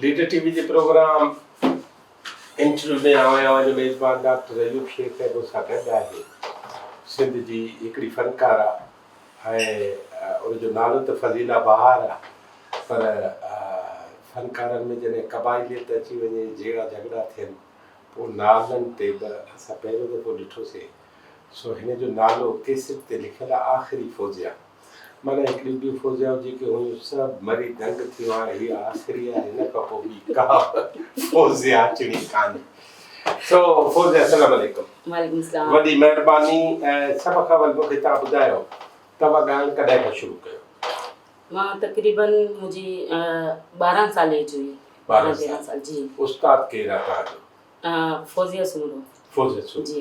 Leader TV जे programme interview में आया जो मेज़बान डॉक्टर अयूब शेख है वो सां गॾु आहे। सिंध जी हिकिड़ी फ़नकार आहे ऐं उनजो नालो त फज़ीला बहार आहे, पर फ़नकारनि में जॾहिं क़बाइलियत अची वञे, जहिड़ा झगड़ा थियनि, पोइ नालनि ते बि असां पहिरियों दफ़ो ॾिठोसीं। सो हिन जो नालो केसर ते लिखियलु आहे आख़िरी फ़ौजिया। माना हिकिड़ी ॿियूं फ़ौजियाऊं जेके हुयूं सभु मरी दंग थी वियूं, हाणे हीअ आख़िरी आहे, हिन खां पोइ ॿी का फ़ौजिया अचणी कान्हे। सो फ़ौजिया अस्सलाम वालेकुम। वालेकुम सलाम। वॾी महिरबानी। ऐं सभ खां वधीक मूंखे तव्हां ॿुधायो तव्हां ॻाइणु कॾहिं खां शुरू कयो? मां तक़रीबन मुंहिंजी 12 साले जी हुई। 12-13 साल जी। उस्ताद केरु आहे तव्हांजो? फौजिया सुमरो। फौजिया सुमरो जी।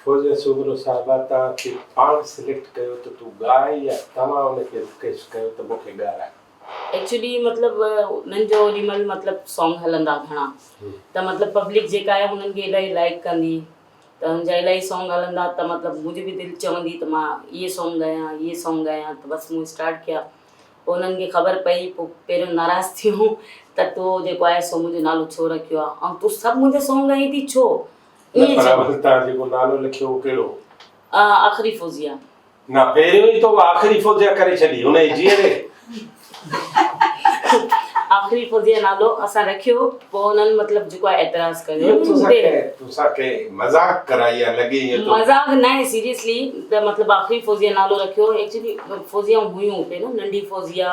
फौजिया सुमरो साहिबा तव्हांखे पाण सिलेक्ट कयो त तूं ॻाए या तव्हां उनखे रिक्वेस्ट कयो त मूंखे ॻाराए? एक्चुअली मतलब उन्हनि जो ओॾीमहिल मतलब सॉन्ग हलंदा घणा, त मतलब पब्लिक जेका आहे उन्हनि खे इलाही लाइक कंदी, त हुनजा इलाही सॉन्ग हलंदा, त मतलब मुंहिंजी बि दिलि चवंदी त मां इहे सॉन्ग ॻायां, त बसि मूं स्टार्ट कया। पोइ उन्हनि खे ख़बर पई, पोइ पहिरियों नाराज़ थियूं त तो जेको आहे सो मुंहिंजो नालो छो रखियो आहे ऐं तूं सभु मुंहिंजा सॉन्ग ॻाईं थी छो? तव्हां जेको नालो लिखियो कहिड़ो? आख़िरी फौजिया। न, पहिरियों ई तो आख़िरी फौजिया करे छॾी हुन जी जीअरे। आख़िरी फौजिया नालो असां रखियो, पोइ उन्हनि मतलब जेको आहे एतराज़ कयो। तोसांखे मज़ाक कराई आहे लॻे ईअं तो? मज़ाक न आहे, सीरियसली। त मतलब आख़िरी फौजिया नालो रखियो। एक्चुअली फौजिया हुयूं हुते न, नंढी फौजिया,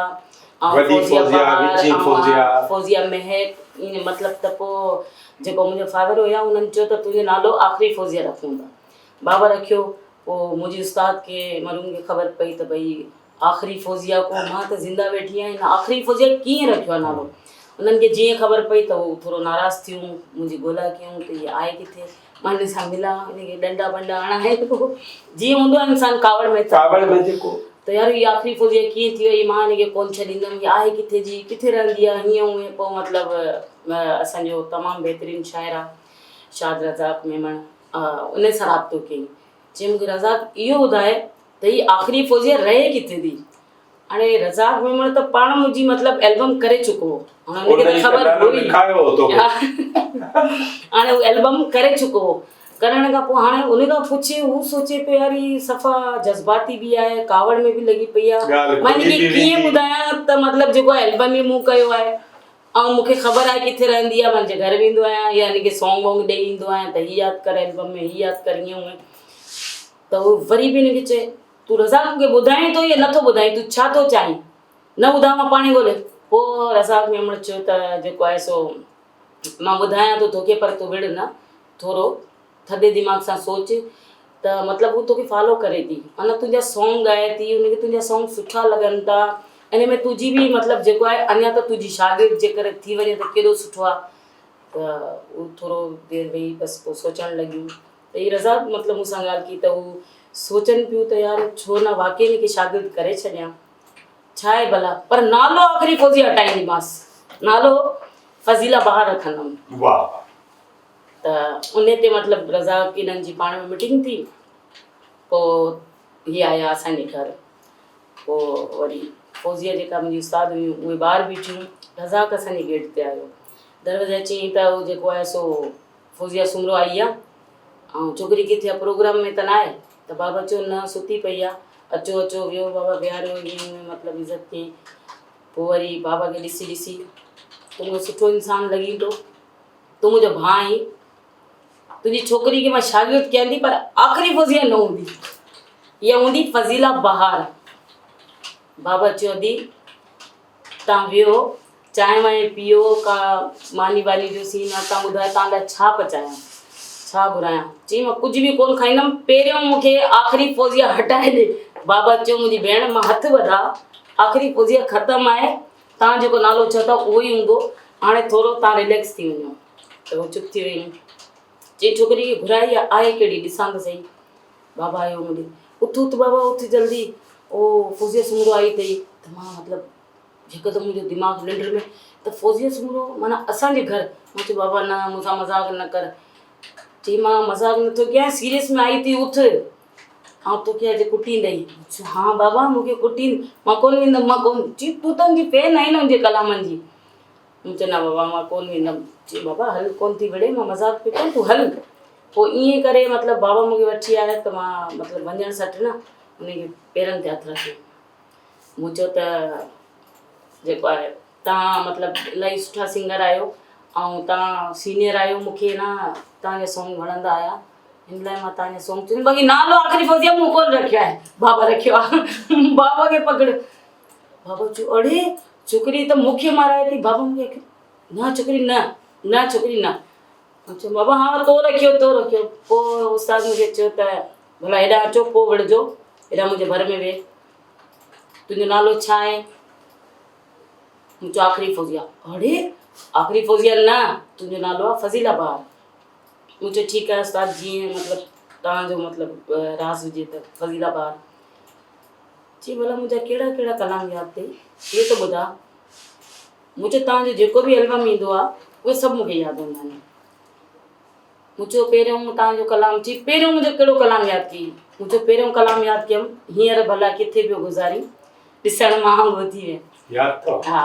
फौजिया महक, ईअं मतलब। त पोइ जेको मुंहिंजो फादर हुया उन्हनि चयो त तुंहिंजो नालो आख़िरी फौजिया रखूं था। बाबा रखियो। पोइ मुंहिंजी उस्ताद खे मरूम खे ख़बर पई त भई आख़िरी फौजिया को, मां त ज़िंदा वेठी आहियां, आख़िरी फौजिया कीअं रखियो आहे नालो? उन्हनि खे जीअं ख़बर पई त उहो थोरो नाराज़ थियूं, मुंहिंजी ॻोल्हा कयूं त इहा आहे किथे। मां हिन सां मिलां, हिनखे डंडा बंडा हणाए, जीअं हूंदो आहे इंसानु कावड़ में जेको त यार इहा आख़िरी फौजिया कीअं थी वई, मां हिनखे कोन छॾींदमि, हीअ आहे किथे जी, किथे रहंदी आहे, हीअं हूअं। पोइ मतिलबु असांजो तमामु बहितरीनु शाइर आहे शाद रज़ाक मेमण, उन सां राब्तो कयईं। चई मूंखे रज़ाक इहो ॿुधाए त हीअ आख़िरी फौजिया रहे किथे थी? हाणे रज़ाक मेमण त पाण मुंहिंजी मतिलबु एल्बम करे चुको हो, हाणे ख़बर हुई। हाणे उहो एल्बम करे चुको हो, करण खां पोइ हाणे उन खां पुछे, हू सोचे पियो यार ही सफ़ा जज़्बाती बि आहे, कावड़ में बि लॻी पई आहे, मां हिनखे कीअं ॿुधायां त मतिलबु जेको आहे एल्बम ई मूं कयो आहे ऐं मूंखे ख़बर आहे किथे रहंदी आहे। मां हिनजे घर वेंदो आहियां या हिनखे सॉन्ग वॉन्ग ॾेई ईंदो आहियां त हीअ यादि कर एल्बम में, हीअ यादि कर, ईअं हूअं। त उहो वरी बि हिनखे चए तूं रज़ाक मूंखे ॿुधाए थो या नथो ॿुधाए, तूं छा थो चाहीं? न ॿुधां मां पाण ई ॻोल्हे। पोइ रज़ाक मेमण चयो त जेको आहे सो मां ॿुधायां थो तोखे, पर तूं विड़ न, थोरो थधे दिमाग़ सां सोच, त मतिलबु हू तोखे फॉलो करे थी, माना तुंहिंजा सॉन्ग ॻाए थी, उनखे तुंहिंजा सॉन्ग सुठा लॻनि था, इन में तुंहिंजी बि मतिलबु जेको आहे अञा त तुंहिंजी शागिर्द जेकर थी वञे त केॾो सुठो आहे। त उहो थोरो देरि वेही बसि पोइ सोचणु लॻियूं त हीअ रज़ाक मतिलबु मूंसां ॻाल्हि की त हू सोचनि पियूं त यार छो न वाक़ई हिनखे शागिर्द करे छॾियां, छा आहे भला। पर नालो आख़िरी फौजिया हटाईंदीमांसि, नालो फज़ीला बहार रखंदमि। वाह। त उन ते मतिलबु रज़ाक इन्हनि जी पाण में मीटिंग थी, पोइ हीअ आया असांजे घर। पोइ वरी फौजिया जेका मुंहिंजी उस्ताद हुयूं उहे ॿाहिरि बीठियूं, रज़ाक असांजे गेट ते आयो, दरवाज़ा चई त उहो जेको आहे सो फौजिया सुमरो आई आहे ऐं छोकिरी किथे आहे, प्रोग्राम में त न आहे? त बाबा चयो न, सुती पई आहे, अचो अचो वियो। बाबा बीहारियो, ईअं मतिलबु इज़त कयईं। पोइ वरी बाबा खे ॾिसी तूं मुंहिंजो सुठो इंसानु लॻी थो, तूं मुंहिंजो भाउ आहीं, तुंहिंजी छोकिरी खे मां शागिर्द कयां थी, पर आख़िरी फौजिया न हूंदी, इहा हूंदी फज़ीला बहार। बाबा चयो दी तव्हां वियो, चांहि वांहि पीओ, का मानी वानी जो सीन आहे, तव्हां ॿुधायो तव्हां लाइ छा पचायां, छा घुरायां? चई मां कुझु बि कोन खाईंदमि, पहिरियों मूंखे आख़िरी फौजिया हटाए ॾे। बाबा चयो मुंहिंजी भेण मां हथु वधा, आख़िरी फौजिया ख़तमु आहे, तव्हां जेको नालो चओ था उहो ई हूंदो, हाणे थोरो तव्हां रिलैक्स थी वञो। त उहो चुप थी वई। चई छोकिरी खे घुराई आहे कहिड़ी, ॾिसां त सही। बाबा आयो मुंहिंजे, उथ उथ बाबा उथ जल्दी, ओ फौजिया सुमरो आई अथई। त मां मतिलबु हिकदमि मुंहिंजो दिमाग़ु निंड में, त फौजिया सुमरो माना असांजे घर। मां चयो बाबा न, मूंसां मज़ाक न कर। चई मां मज़ाक नथो कयां, सीरियस में आई थी, उथ, ऐं तोखे अॼु कुटींदई। हा बाबा मूंखे कुटींद, मां कोन वेंदमि, मां कोन। चई तूं त मुंहिंजी फैन आहीं न मुंहिंजे कलामनि जी। मूं चयो न बाबा मां कोन वेंदमि। चई बाबा हल कोन थी विड़े, मां मज़ाक पई कयां, तूं हल। पोइ ईअं करे मतिलबु बाबा मूंखे वठी आया त मां मतिलबु वञणु सटु न उनखे पेरनि ते हथु रखियो। मूं चयो त जेको आहे तव्हां मतिलबु इलाही सुठा सिंगर आहियो ऐं तव्हां सीनियर आहियो, मूंखे न तव्हांजा सॉन्ग वणंदा आया, हिन लाइ मां तव्हांजा सॉन्ग चुनी। बाक़ी नालो आख़िरी फौजिया मूं कोन रखियो आहे, बाबा रखियो आहे। बाबा खे पकड़। बाबा चयो अड़े छोकिरी त मूंखे माराए थी। बाबा मूंखे न छोकिरी न, न छोकिरी न। अच्छा बाबा हाँ तो रखियो तो रखियो। पोइ उस्ताद मूंखे चयो त भला हेॾा अचो पोइ विढ़जो, हेॾा मुंहिंजे भर में वेह, तुंहिंजो नालो छा आहे? मूं चयो आख़िरी फौजिया। अड़े आख़िरी फौजिया न, तुंहिंजो नालो आहे फज़ीलाबाद। मूं चयो ठीकु आहे उस्ताद, जीअं मतिलबु तव्हांजो मतिलबु राज़ हुजे त फज़ीलाबाद। चई भला मुंहिंजा कहिड़ा कहिड़ा कलाम यादि अथई, इहे त ॿुधा। मूं चयो तव्हांजो जेको बि एल्बम ईंदो आहे उहे सभु मूंखे यादि हूंदा आहिनि। मूं चयो पहिरियों तव्हांजो कलाम थी, पहिरियों मुंहिंजो कहिड़ो कलाम यादि कई? मूं चयो पहिरियों कलाम यादि कयमि, हींअर भला किथे पियो गुज़ारी, ॾिसण महांगो थी वियो। यादि अथव? हा।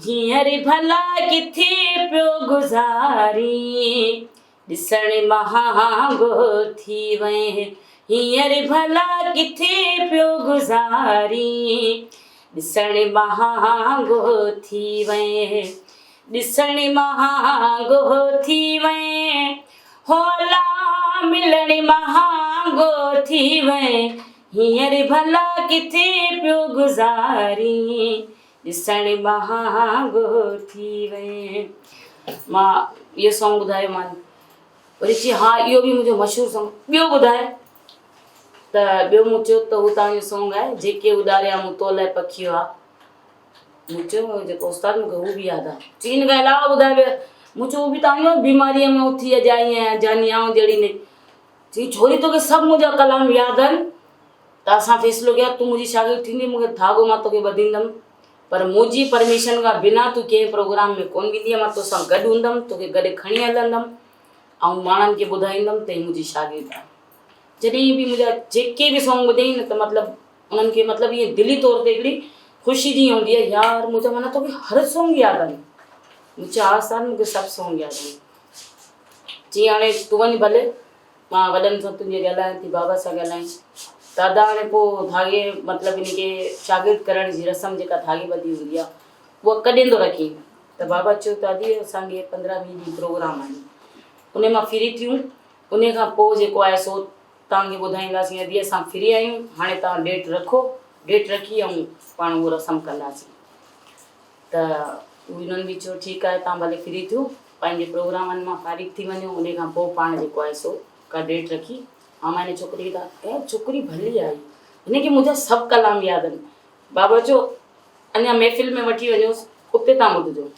हींअर भला किथे पियो गुज़ारी, ॾिसण महांगो थी वए। हींअर भला किथे पियो गुज़ारी, ॾिसण महांगो थी वए, ॾिसण महांगो थी वए, होला मिलण महांगो थी वए। हींअर भला किथे पियो गुज़ारी, ॾिसण महांगो थी वए। मां इहो सॉन्ग ॿुधायो मानि। वरी चई हा इहो बि मुंहिंजो मशहूरु सॉन्ग, ॿियो ॿुधाए? त ॿियो मूं चयो त हू तव्हांजो सॉन्ग आहे जेके उॾारिया मूं तो लाइ पखियो आहे। मूं चयो जेको उस्ताद मूंखे हू बि यादि आहे। चई हिन खां अलावा ॿुधाए ॿियो? मूं चयो हू बि तव्हांजो बीमारीअ में उथी अजाई आहियां जानी आऊं जहिड़ी ने। चई छोरी तोखे सभु मुंहिंजा कलाम यादि आहिनि, त असां फ़ैसिलो कयो तूं मुंहिंजी शागिर्द थींदी, मूंखे धाॻो मां तोखे ॿधींदमि, पर मुंहिंजी परमिशन खां बिना तूं कंहिं प्रोग्राम में कोन वेंदीअ। मां तोसां गॾु हूंदमि, तोखे गॾु खणी हलंदमि ऐं माण्हुनि खे ॿुधाईंदमि त हीअ मुंहिंजी शागिर्द आहे। जॾहिं बि मुंहिंजा जेके बि सॉन्ग ॿुधई न त मतिलबु उन्हनि खे मतिलबु ईअं दिली तौर ते हिकिड़ी ख़ुशी जी हूंदी आहे, यार मुंहिंजा माना तोखे हर सॉन्ग यादि आहिनि। मूं चयो हा साल मूंखे सभु सॉन्ग यादि आहिनि। चई हाणे तूं वञ भले, मां वॾनि सां तुंहिंजे ॻाल्हायां थी, बाबा सां ॻाल्हाई। दादा हाणे पोइ धागे मतिलबु इनखे शागिर्द करण जी रस्म जेका धागे ॿधी हूंदी आहे उहा कॾहिं थो रखी? त बाबा चयो दादी असांखे 15-20 ॾींहं प्रोग्राम आहिनि, उन मां फ्री थियूं, उन खां पोइ जेको आहे सो तव्हांखे ॿुधाईंदासीं। यदि असां फ्री आहियूं हाणे तव्हां डेट रखो, डेट रखी ऐं पाण उहो रस्म कंदासीं। त उन्हनि बि चयो ठीकु आहे तव्हां भले फ्री थियो, पंहिंजे प्रोग्रामनि मां फ़ारिग थी वञो, उन खां पोइ पाण जेको आहे सो का डेट रखी। ऐं मां हिन छोकिरी खे ऐं छोकिरी भली आई, हिनखे मुंहिंजा सभु कलाम यादि आहिनि। बाबा चयो अञा महफ़िल में वठी वञोसि, उते तव्हां ॿुधिजो।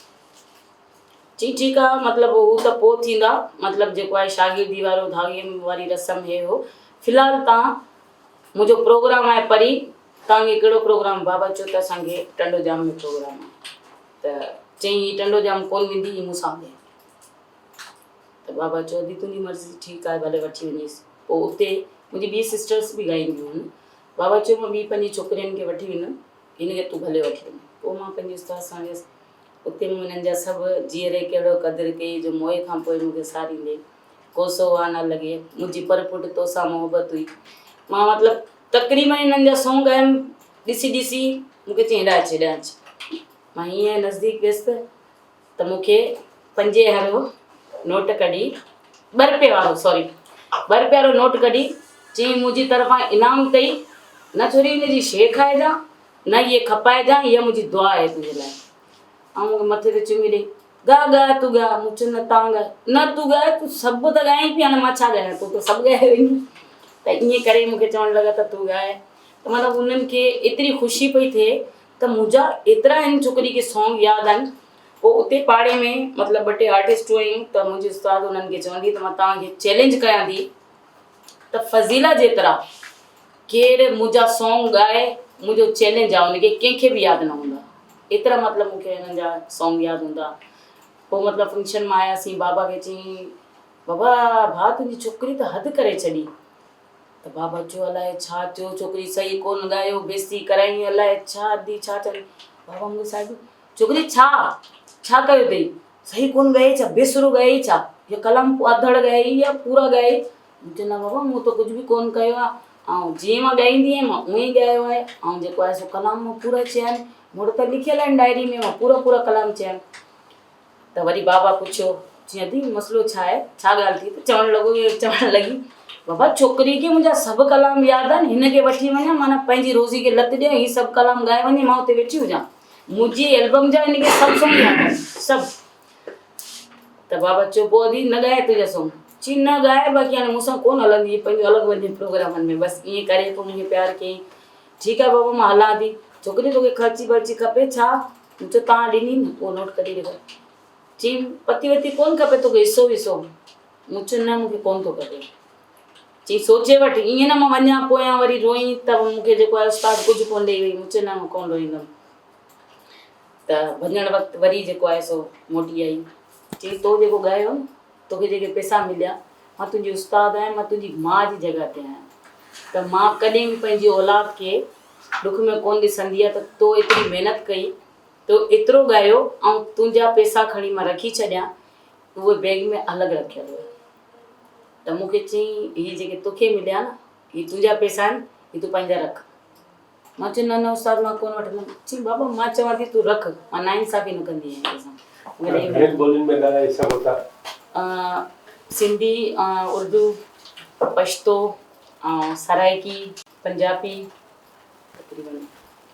चई ठीकु आहे, मतिलबु हू त पोइ थींदा, मतिलबु जेको आहे शागिर्दी वारो धागे वारी रस्म हे हो, फ़िलहालु तव्हां मुंहिंजो प्रोग्राम आहे परी, तव्हांखे कहिड़ो प्रोग्राम? बाबा चयो त असांखे टंडो जाम में प्रोग्राम आहे। त चई टंडो जाम कोन वेंदी, ही मूंसां वेंदी। त बाबा चयो दी तुंहिंजी मर्ज़ी, ठीकु आहे भले वठी वञेसि। पोइ उते मुंहिंजी ॿी सिस्टर्स बि ॻाईंदियूं हुयूं। बाबा चयो मां ॿी पंहिंजी छोकिरियुनि खे वठी वेंदमि, हिनखे तूं भले वठी वञ। पोइ मां पंहिंजे उस्ताद सां वियसि, उते मूं हिननि जा सभु जीअरे कहिड़ो क़दुरु कई जो मोए खां पोइ मूंखे सारींदे, कोसो वा न लॻे, मुंहिंजी पर पुट तोसां मोहबत हुई। मां मतिलबु तक़रीबन हिननि जा सॉन्ग आहिनि ॾिसी ॾिसी मूंखे चई हेॾा अच हेॾा अच। मां हीअं नज़दीक वियसि त मूंखे 5000 जो नोट कढी, ₹2 वारो सॉरी ₹2 वारो नोट कढी, चई मुंहिंजी तरफ़ां इनाम अथई, न छोरी हिनजी शइ खाइजां न इहे खपाइजां, हीअ मुंहिंजी दुआ आहे तुंहिंजे लाइ। ऐं मूंखे मथे ते चुमी ॾेई गा गा तूं गा। मूं चयो न तव्हां ॻाए, न तूं ॻाए, तूं सभु त ॻाईं पई, हाणे मां छा ॻायां, तूं त सभु ॻाए वई। त ईअं करे मूंखे चवणु लॻा त तूं ॻाए। त मतिलबु उन्हनि खे एतिरी ख़ुशी पई थिए त मुंहिंजा एतिरा हिन छोकिरी खे सॉन्ग यादि आहिनि। पोइ उते पाड़े में मतिलबु 2-3 आर्टिस्टूं आहियूं, त मुंहिंजी उस्ताद उन्हनि खे चवंदी त मां तव्हांखे चैलेंज कयां थी त फज़ीला जेतिरा केरु मुंहिंजा सॉन्ग ॻाए, मुंहिंजो चैलेंज आहे उनखे कंहिंखे बि यादि न हूंदा। एतिरा मतिलबु मूंखे हिननि जा सॉन्ग यादि हूंदा। पोइ मतिलबु फंक्शन मां आयासीं, बाबा खे चई बाबा भाउ तुंहिंजी छोकिरी त हदि करे छॾी। त बाबा चयो अलाए छा थियो, छोकिरी सही कोन ॻायो, बेइज़ती कराई, अलाए छा दी छा चई। बाबा मूंखे साहिब छोकिरी छा कयो अथई, सही कोन ॻाए छा, बेसुरो ॻाए छा, या कलम अधड़ ॻाए या पूरा ॻाए। मूं चयो न बाबा मूं त कुझु बि कोन कयो आहे, ऐं जीअं मां ॻाईंदी आहियां मां उअं ई ॻायो आहे, ऐं जेको आहे सो कलाम मां पूरा चया आहिनि, मूं वटि त लिखियल आहिनि डायरी में, मां पूरा कलाम चया आहिनि। त वरी बाबा पुछियो जीअं दी मसइलो छा आहे, छा ॻाल्हि थी, त चवणु लॻी बाबा छोकिरी खे मुंहिंजा सभु कलाम यादि आहिनि, हिनखे वठी वञा माना पंहिंजी रोज़ी खे लत ॾियां, हीअ सभु कलाम ॻाए वञे, मां हुते वेठी हुजां, मुंहिंजी एल्बम जा हिनखे सभु सॉन्ग यादि आहिनि सभु। त बाबा चयो पोइ दी न ॻाए तुंहिंजा सॉन्ग, चई न ॻाए, बाक़ी हाणे मूंसां कोन हलंदी, पंहिंजो अलॻि वञे प्रोग्रामनि में, बसि ईअं करे पोइ मुंहिंजे प्यार कयईं। ठीकु आहे बाबा मां हलां थी, छोकिरी तोखे ख़र्ची वर्ची खपे छा, मूं चयो तव्हां ॾिनी न, पोइ नोट करे ॾियो। चई पती वती कोन खपे तोखे, हिसो विसो, मूं चयो न मूंखे कोन थो खपे। चई सोचे वठि, ईअं न मां वञा पोयां वरी रोई त मूंखे जेको आहे उस्ताद कुझु कोन ॾेई वई, मूं चयो न मां कोन रोईंदमि। त वञणु वक़्तु वरी जेको आहे सो मोटी आई, चई तो जेको ॻायो न, तोखे जेके पैसा मिलिया, मां तुंहिंजी उस्ताद आहियां, मां तुंहिंजी माउ जी जॻह ते आहियां, त मां कॾहिं बि पंहिंजी औलाद खे ॾुख में कोन ॾिसंदी आहे, त तो एतिरी महिनत कई, तो एतिरो ॻायो, ऐं तुंहिंजा पैसा खणी मां रखी छॾियां, उहे बैग में अलॻि रखियल हुआ। त मूंखे चई हीअ जेके तोखे मिलिया न, हीअ तुंहिंजा पैसा आहिनि, हीअ तूं पंहिंजा रख। मां चयो न उस्ताद मां कोन वठंदमि। चई बाबा मां चवां थी तूं रख, मां नाइंसाफ़ी न कंदी आहियां कंहिंसां। घणनि ॿोलियुनि में ॻाल्हाए सघो था? सिंधी, उर्दू, पश्तो, ऐं सराइकी, पंजाबी, तक़रीबन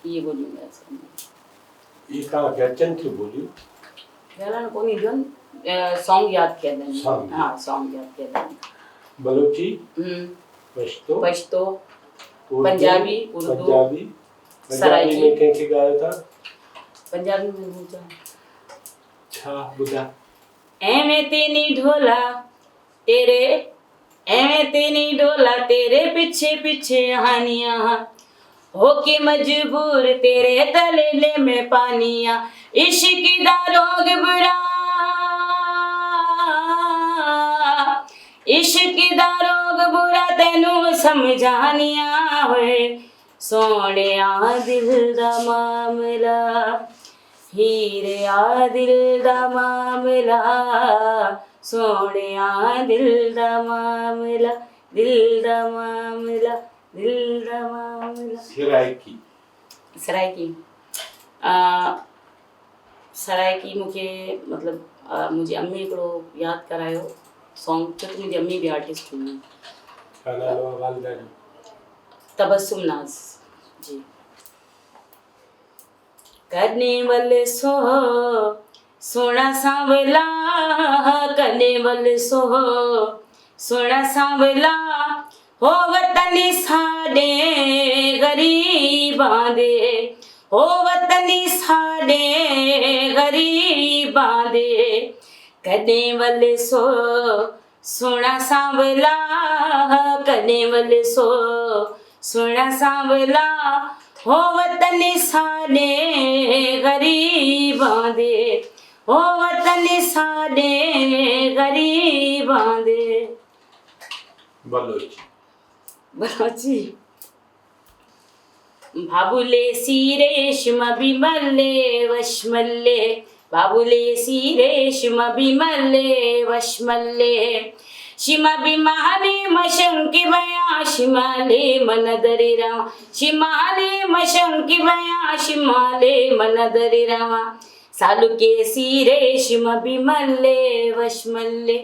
इहे ॿोलियूं ॻाल्हाए सघंदी आहियां। इहे तव्हांखे अचनि थियूं ॿोलियूं? ॻाल्हाइण कोन ईंदियूं आहिनि, सॉन्ग यादि कयल आहिनि। हा सॉन्ग यादि कयल आहिनि। बलोची, पश्तो, पंजाबी, उर्दू, सराइकी में कंहिंखे ॻायो था? पंजाबी में मूं चयो छा ॿुधा? एवें तेनी ढोला तेरे पीछे पीछे हानिया, होके मजबूर तेरे तलेले में पानिया, इश्क दा रोग बुरा, इश्क दा रोग बुरा तेनू समझानिया होए, सोहणिया दिल दा मामला, हीरे आ दिल दा मामला, सोहणिया दिल दा मामला, दिल दा मामला, दिल दा मामला। सराइकी मूंखे मतिलबु मुंहिंजी अम्मी हिकिड़ो यादि करायो सॉन्ग, छो त मुंहिंजी अम्मी बि आर्टिस्ट हुई। तबस्सुम नाज़ जी। कॾहिं वल सो सोना सांवला, कॾहिं वल सो सोना सांवला, हो वतनी साडे गरीबां दे, हो वतनी साडे गरीबां दे, कॾहिं वल सो सोना सांवला, कॾहिं वल सो सोना सांवला, हो वतनी साडे गरीबां दे, हो वतनी साडे गरीबां दे। बलोची। बाबुले सीरेशम बिमले वशमले, बाबुले सीरेशम बिमले वशमले, शिमबिमाले मशंकी बया शिमाले मनदरी रामा, शिमाले मशंकी बया शिमाले मनदरी रामा, सालुके सीरे शिमबिमले वशमले,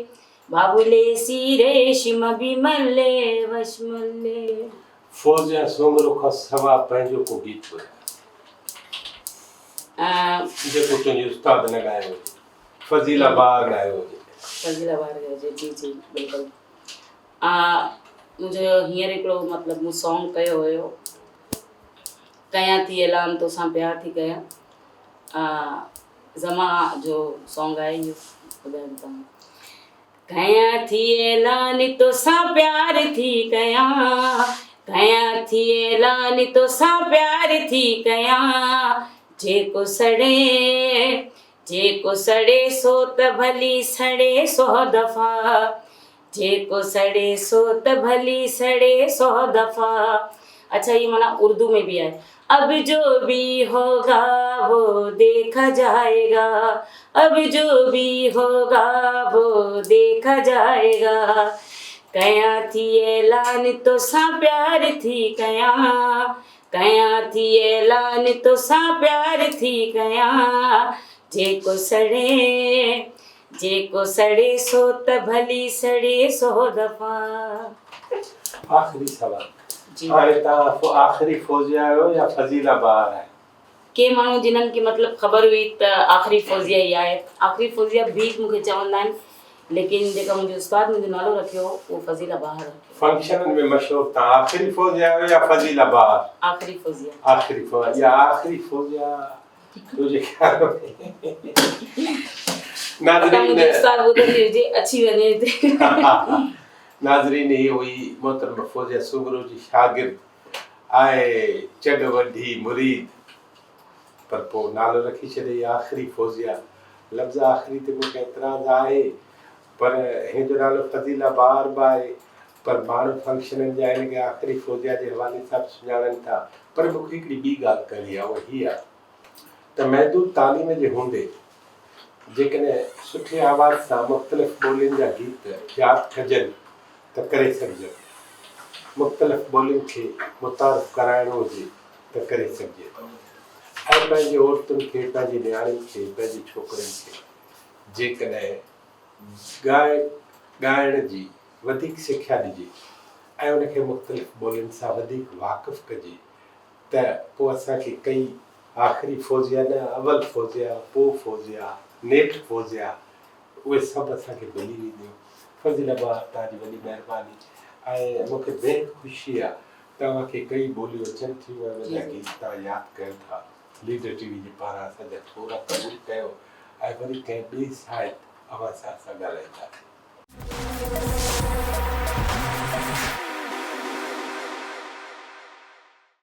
बाबुले सीरे शिमबिमले वशमले। फौजिया सोमरो खां सवा पंहिंजो को गीत ॿुधायो जेको तुंहिंजे उस्ताद न ॻायो हुजे, फज़ीला बार ॻायो हुजे। फज़ीला बार ॻायो हुजे, जी जी बिल्कुलु। मुंहिंजो हींअर हिकिड़ो मतिलबु मूं सॉन्ग कयो हुयो, कयां थी ऐलान तोसां प्यार थी कयां, ज़मा जो सॉन्ग आहे इहो, ॿुधायो तव्हां। कयां थी ऐलान तोसां प्यार थी कयां, कयां थी ऐलान तोसां प्यार थी कयां, जेको सड़े सो त भली सड़े 100 दफ़ा, जेको सड़े सो त भली सड़े 100 दफ़ा। अच्छा ये माना उर्दू में भी है, अब जो भी होगा वो देखा जाएगा, अब जो भी होगा वो देखा जाएगा। कया थी ऐलान तो सा प्यार थी कया, कया थी ऐलान तो सा प्यार थी कया। जेको सड़े सो त भली सड़े 100 दफ़ा। आखिरी सवाल जी। हाणे तव्हां आखिरी फौजिया आहियो या फज़ीला ॿार आहे? के माण्हू जिन्हनि खे मतिलबु ख़बर हुई त आख़िरी फौजिया ई आहे, आख़िरी फौजिया बि मूंखे चवंदा आहिनि, लेकिन जेका मुंहिंजो उस्ताद मुंहिंजो नालो रखियो उहो फज़ीला ॿार रखियो। फंक्शननि में मशहूरु तव्हां आखिरी फौजिया आहियो या फज़ीला ॿार? आख़िरी फौजिया। आखिरी फौजिया, आखिरी फौजिया तुंहिंजे ख्याल में मुंहिंजो उस्ताद ॿुधंदी हुजे अची वञे हिते। नाज़रीन, ही हुई मोहतरम फौजिया सुमरो जी शागिर्द आहे, चग वढी मुरीद, पर पोइ नालो रखी छॾे आखिरी फौजिया। लफ़्ज़ आखिरी ते मूंखे एतिराज़ आहे, पर हिन जो नालो फज़ीला ॿार बि आहे, पर माण्हू फंक्शननि जा हिन खे आखिरी फौजिया जे हवाले सां सुञाणनि था। पर मूंखे हिकिड़ी ॿी ॻाल्हि करणी आहे, उहा हीअ आहे त महदूद तालीम जे हूंदे जेकॾहिं सुठी आवाज़ सां मुख़्तलिफ़ ॿोलियुनि जा गीत यादि कजनि त करे सघिजे, मुख़्तलिफ़ ॿोलियुनि खे मुतारिफ़ कराइणो हुजे त करे सघिजे थो। ऐं पंहिंजी औरतुनि खे, पंहिंजी नियाणियुनि खे, पंहिंजी छोकिरियुनि खे जेकॾहिं ॻाइण जी वधीक सिख्या ॾिजे ऐं उनखे मुख़्तलिफ़ ॿोलियुनि सां वधीक वाक़ुफ़ु कजे त पोइ असांखे कई आख़िरी फौजिया न, अवल फौजिया, पोइ फौजिया, नेठ फौजिया, उहे सभु असांखे मिली वेंदियूं। फज़ीला ॿार, तव्हांजी वॾी महिरबानी, ऐं मूंखे बेहद ख़ुशी आहे तव्हांखे कई ॿोलियूं अचनि थियूं ऐं उनजा गीत तव्हां यादि कयो था। लीडर टीवी जे पारां असांजा थोरा क़बूल कयो ऐं वरी कंहिं ॿिए साहिब आवाज़ सां ॻाल्हाईंदा।